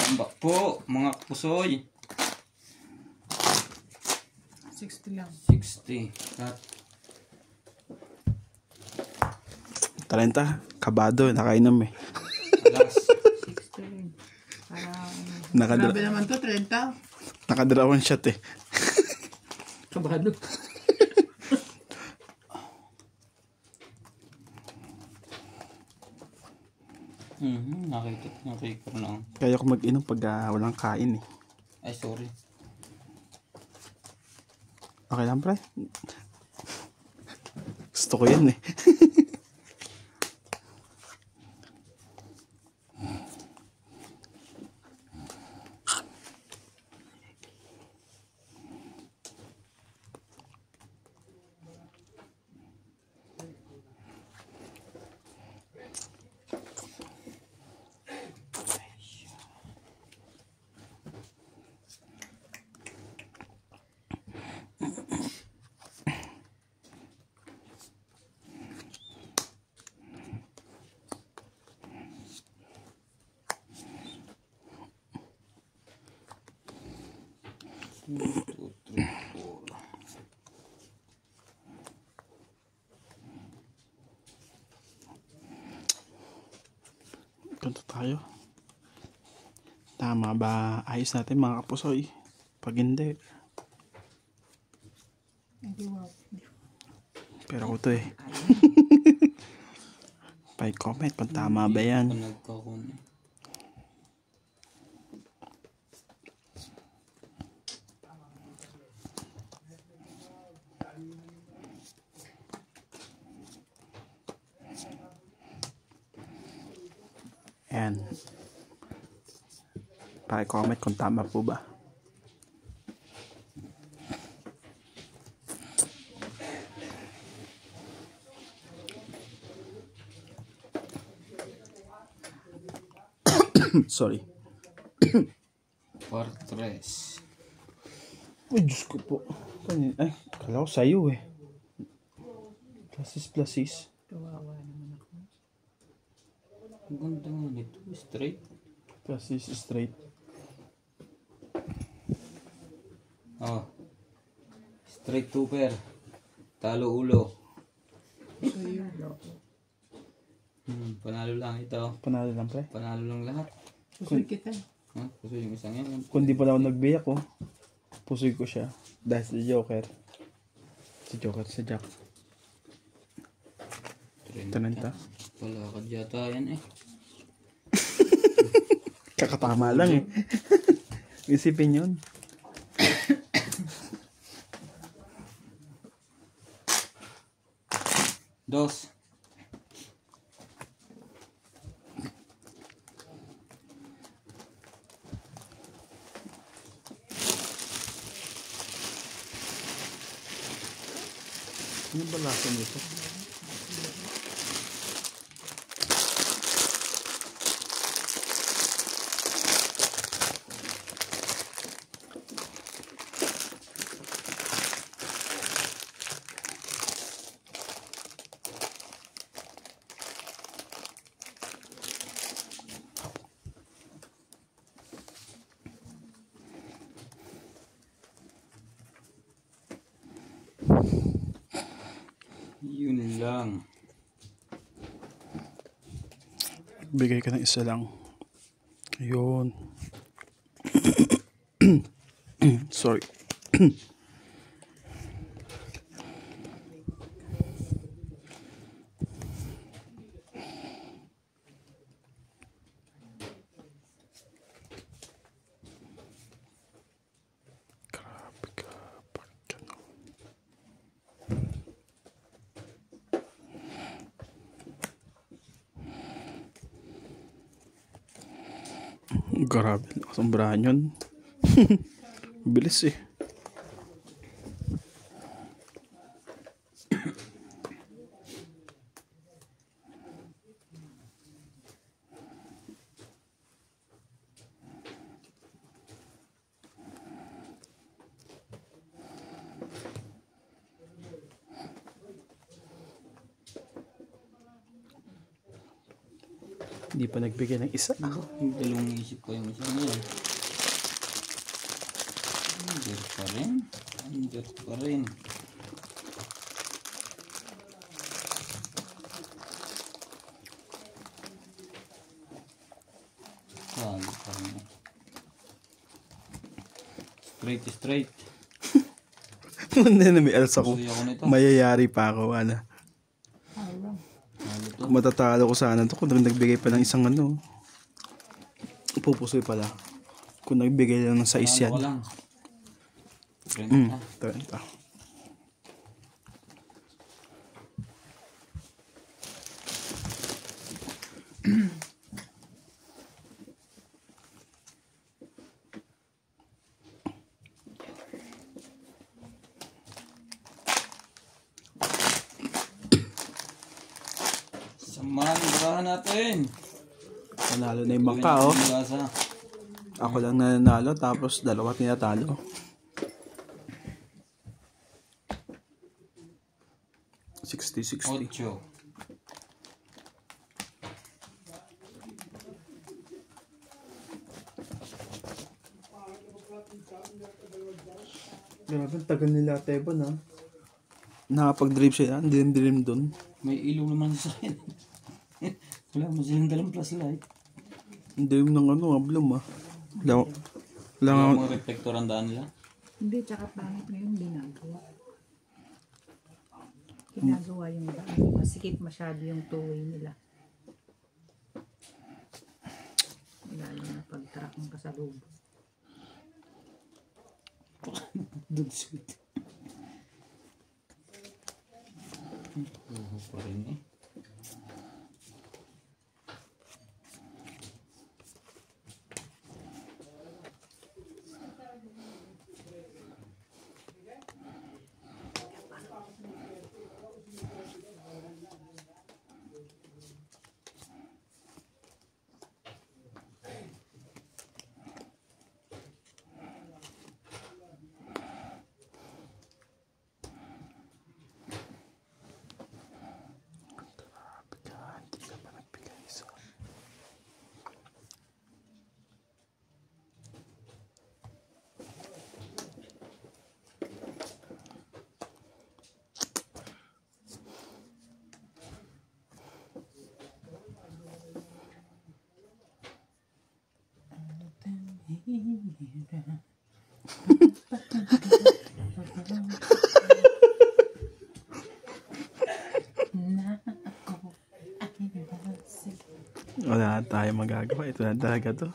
Tambak po, mga pusoy. 60 lang. 60. Cut. 30. Kabado, nakainom eh. Alas. 60 rin. Para grabe naman to, 30. Nakadrawang shot eh. Kabado. Nakita ko na. Kaya ko mag-inom pag walang kain eh. Ay, sorry. Okay lang, pre. Gusto ko yan eh. Ganto tayo. Tama ba? Ayos natin mga kapusoy. Pag hindi. Pero ako to eh. Pa-comment kung tama ba yan. Ayan. Pa-comment kung tama po ba. Sorry. Fortress. Ay, Diyos ko po. Ay, kala ko sa'yo eh. Plasis. Kawawa naman ako. Ang ganda nga nito. Straight. Plasis straight. Oh. Straight two-pair. Talo ulo. Panalo lang ito. Panalo lang, pre. Panalo lang lahat. Susuy kita. Puso yung isang yan. Kung di pa na ako nagbiyak ko, pusoy ko siya. Dahil sa Joker. Sa Jack. 30. Wala ka yata yan eh. Kakatama lang eh. Isipin yun. Dos. Ano ba lasa nito? Yun lang. Bigay ka ng isa lang. Ayun. Sorry. Grabe ka. Bakit ganun? Grabe. Sombrahan yun. Bilis eh. Hindi pa nagbigay ng isa. Yung dalawang isip ko yung isa niyan. Under pa rin. Under pa rin. Sali pa rin. Straight. Hindi na may else ako. Gusto ako nito. Mayayari pa ako. Ano. Alam. Ano to? Kung matatalo ko sana to kung nagbigay pa ng isang ano. Pupusoy pala. Kung nagbigay lang ng 6 yan. Ano ka lang? 30. 30. Samahan, barahan natin. Nanalo na yung bangka oh. Gasa. Ako lang nanalo tapos dalawa tinatalo. $60. 8. Grabe, tagal nila Tebon ha. Nakapag-drip siya, dilim-dilim dun. May ilaw naman sa akin. Wala mo silang dalang flashlight. Ang dilim ng ano, ablom ha. Wala Wala nga, mga reflector ang daan nila. Hindi, tsaka pangit na yung ginagawa. Ginagawa yung daan. Masikip masyado yung two-way nila. Lalo na pag-truck ng kasalubong. Doon sweet. Oo pa rin eh. wala tayo magagawa. Ito na talaga to.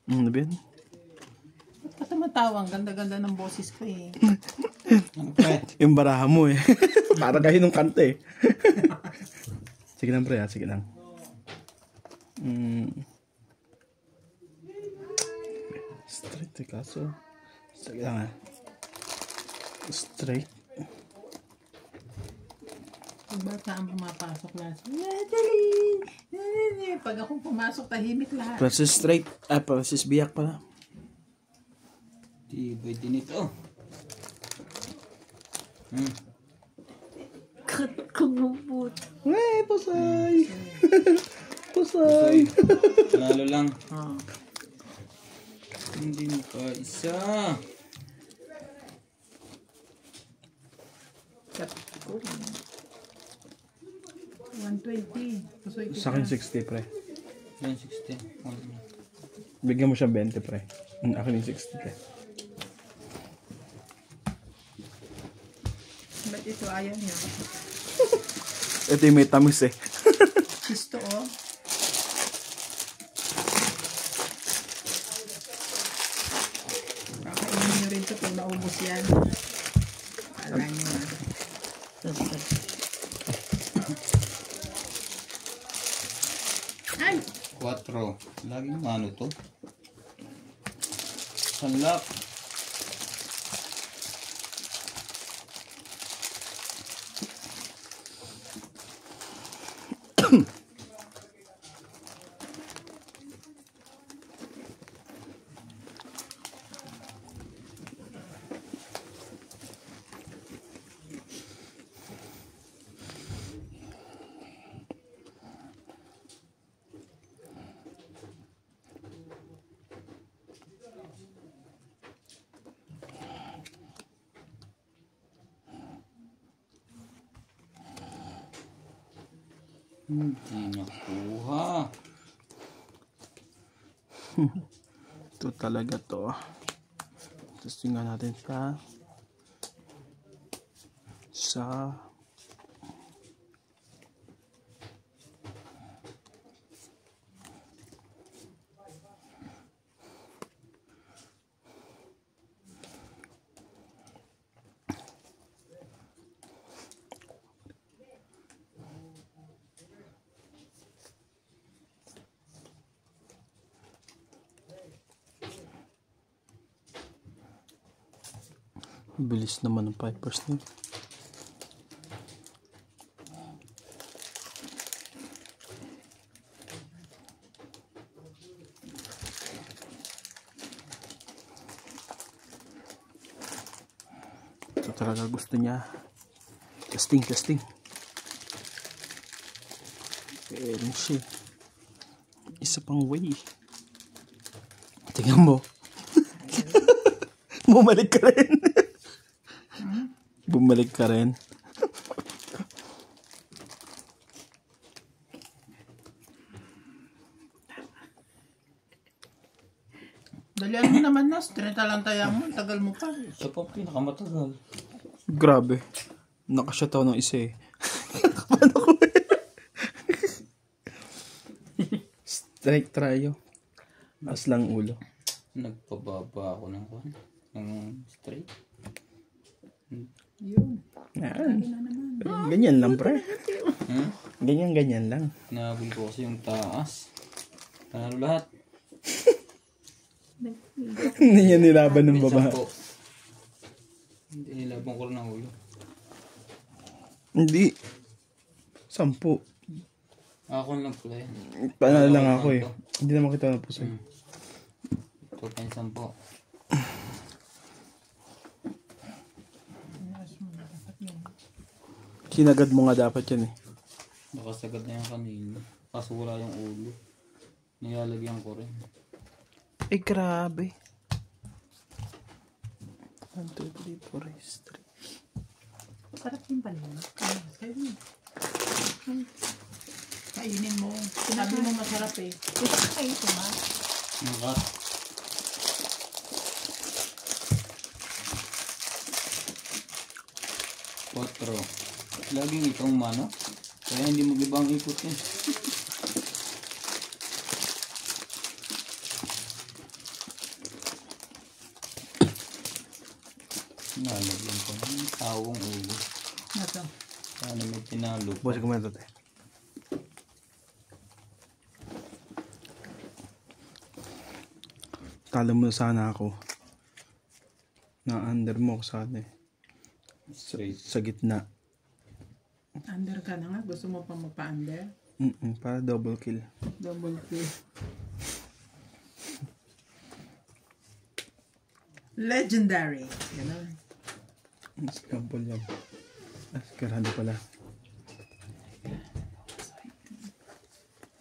Ano ba yan? Ba't ka tumatawa? Ang ganda-ganda ng boses ko eh. Ano pre? Yung baraha mo eh. Para kayo nung kante eh. Sige lang pre ha, sige lang. Straight eh kaso. Sige lang ha. Straight. Pag bata ang pumapasok lahat. Natalie! Natalie! Pag ako pumasok, tahimik lahat. Versus straight. Versus biyak pala. Tibay din ito. Kat kumupot. Wey, pusay! Pusay! Lalo lang. Oh. Hindi pa isa. Kat ko. 120. Pusoy kita. Sa akin 60 pre. 160. Bigyan mo siya 20 pre. Akin yung 60 pre. Ba't ito ayaw niya? Ito yung may tamis eh. Gusto oh. Kakainin nyo rin ito pag naubos yan. Alam nyo na. Ay! 4. Laging ano to? Sanlak. Hindi nakuha. Ito talaga to. Tapos tingnan natin sa bilis naman ng Pipers niya. Ito talaga gusto niya. Testing. Meron siya. Isa pang way. Tingnan mo. Bumalik ka rin. Bumalik ka rin. Dalian mo naman na. Tinatalantaya mo. Tagal mo pa. Siya pa pinakamatagal. Grabe. Nakashot ako ng isa eh. Paano ko eh? Strike tryo. As lang ulo. Nagpababa ako ng straight. Yun. Yan. Ganyan lang pre. Ganyan lang. Nahabol ko kasi yung taas. Panalo lahat. Hindi niya nilaban ng baba. Hindi nilaban ko rin ang ulo. Hindi. 10. Ako lang pala yan. Panalo lang ako eh. Hindi naman kita ng puso. Ito pa yung 10. Kinagad mo nga dapat yan eh. Nakasagad na yung kanina. Kaso wala yung ulo. Nilalagyan ko rin. Eh grabe. 1, 2, 3, 4, 3. Sarap yung pala. Kainin mo. Sinabi mo masarap eh. Ay, ito ma. Nakat. Potro. Laging itong mano. Kaya hindi mo ibang ikot yan. Nalagyan ko ng tawong ulo. Ito. Sana may tinalo. Boss, kumento tayo. Talo mo sana ako. Na-under mo ako sana eh. Straight. Sa gitna. Under ka na nga. Gusto mo pa magpa-under? Para double kill. Double kill. Legendary. Ganon. Scamble yan. Karado pala.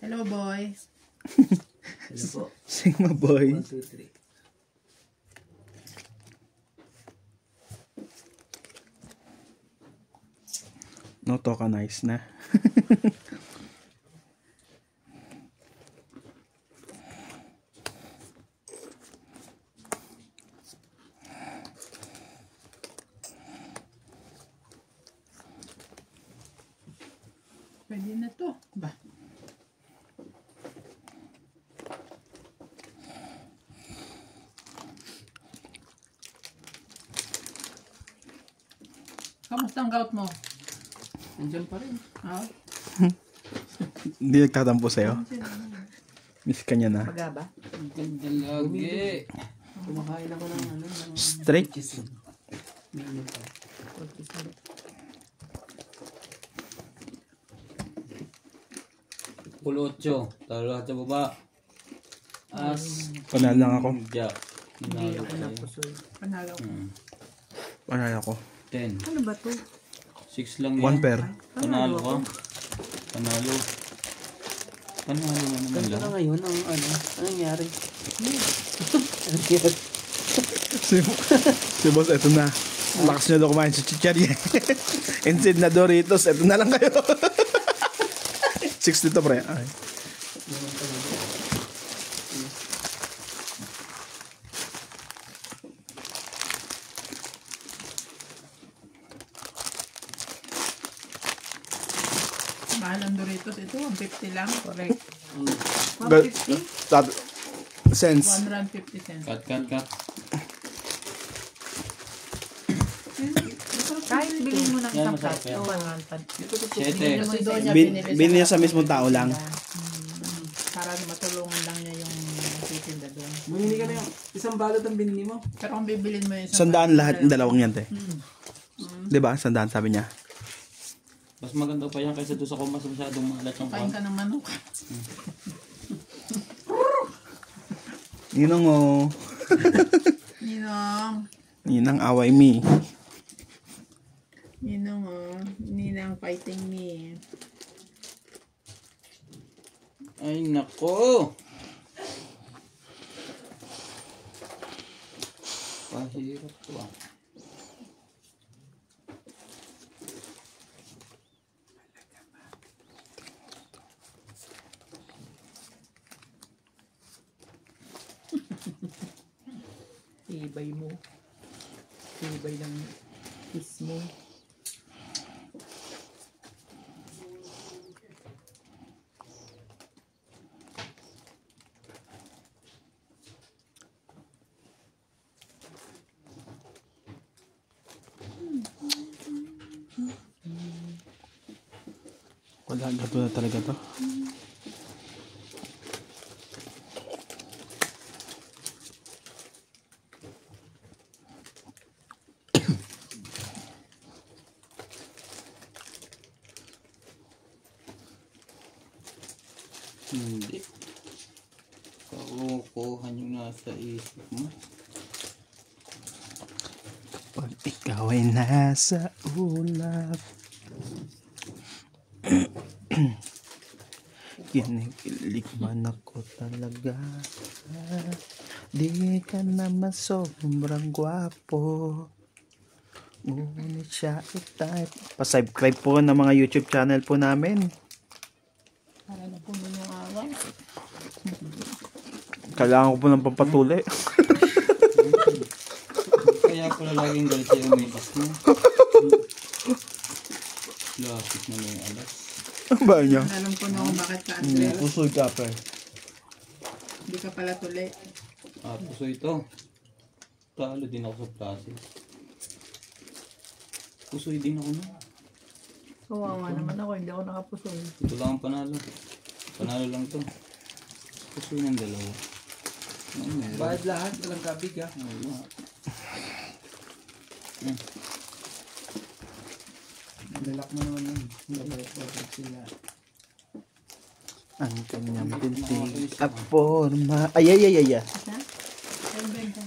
Hello, boy. Hello po. Sigma boy. 1, 2, 3. No tokenize na. Pwede na to. Ba? Kamusta ang gout mo? Nandiyan pa rin. Ah? Hindi nagtatampo sa'yo. Miss ka niya na. Pagaba? Ang ganda lagi. Kumakain ako ng Straight. Pulo 8. Talo lahat sa baba. As. Panalo lang ako. Jack. Nanalo Panalo. Panalo ako. 10. Ano ba to? 6 lang yan. 1 pair. Panalo ka. Panalo. Panalo na naman lang. Ano ngayon? Ano nangyari? Si boss, eto na. Lakas nyo daw kumain sa chicharia. Instead na Doritos, eto na lang kayo. 60 to pre. Ay. Mahal ang Doritos. Ito, 150 lang. Correct. Ga- 150? That, cents. 150 cents. Cut. Kahit bilhin mo ng Yan, isang masarap plato, yan. 100. Siyete. Kasi doon niya Binili niya sa mismong tao lang. Para matulungan lang niya yung titinda doon. Bumili ka na yung isang balot ang binili mo. Pero kung bibilin mo yung isang 100 lahat ng dalawang yan, te. Diba? 100 sabi niya. Mas maganda pa yan kaysa doon sa kumas masyadong maalat yung kain ka ng manok. Ninong oh. Ninong. Ninang away me. Ninong oh. Ninang fighting me. Ay, nako! Pahirap to ah. Ibay mo. Ibay ng kiss mo. Wala, gato na talaga to. Hindi. Kakukuhan yung nasa isip mo. Pag ikaw ay nasa ulap, kinikilig man ako talaga. Di ka naman sobrang gwapo, ngunit siya type. Pa-subscribe po ng mga YouTube channel po namin. Para na po mo yung araw. Kailangan ko po ng pampatuli. Kaya pala laging galit sa'yo may ikas mo. Lapit na may alas. Ano ba niya? Alam ko na kung bakit ka Andres. Pusoy ka pa. Hindi ka pala tuli. Puso ito. Talo din ako sa klase. Pusoy din ako na. Kawawa naman ako, hindi ako nakapusoy. Ito lang ang panalo. Panalo lang to. Pusoy ng dalawa. Ano meron? Bayad lahat, walang kabig ha. Wala. Lalak mo naman yun. Babalik sila. Ang kanyang pintig at forma. Ay. Ha? Ay, benta.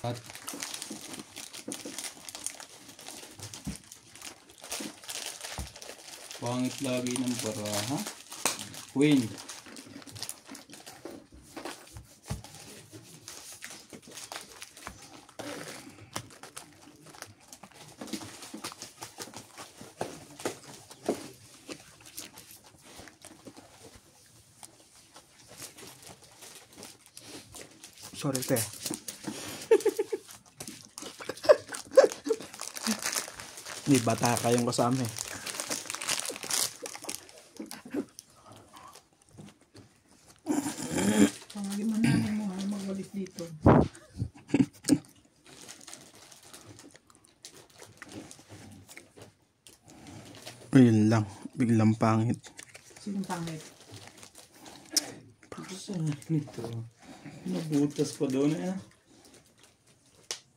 At pangit lagi ng baraha. Queen. Sorry, te. May bata kayong kasama eh. Pangagin mo namin mo ha, magbalik dito. Ayun lang. Biglang pangit. Sinong pangit? Saan nito? Nabutas pa doon eh.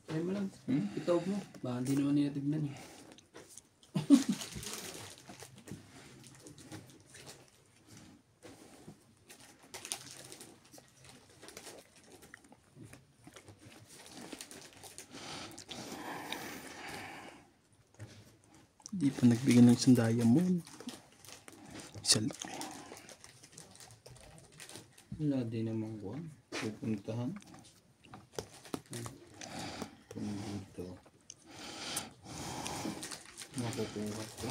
Try mo lang. Itawag mo. Baka hindi naman nila tignan eh. Di pa nagbigay ng isang diamond. Isa lang. Wala din namang kuwan. Pupuntahan. Kung dito. Makukuha ko.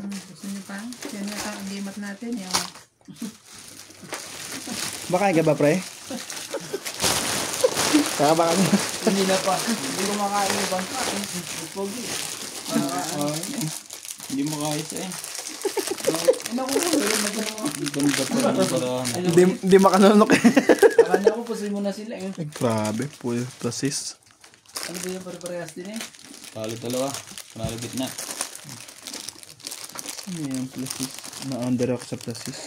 Gusto niyo pa? Yan yata ang gimat natin. Yung Baka ka ba, pre? Kakabakan mo. Hindi na pa. Hindi ko makain yung bangka. Pogi. Hindi mo kaya isa eh. Ano ko po? Ang ganda pa ng parahan. Hindi makanunok eh. Akala ko pusin mo na sila. Eh. Ay, grabe po yung plasis. Ano ba yung pare-parehas din eh? Talo dalawa. Panalabit na. Ano yung plasis? Na-under ako sa plasis.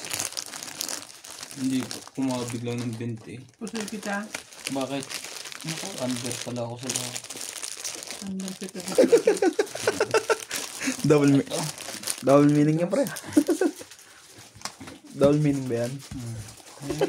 Hindi ko kumabig lang ng 20 eh. pusoy kita. Bakit? Naku, under pala ako sa lahat. Hanggang kita sa Double meaning yan, pre. Double meaning ba yan? Ay,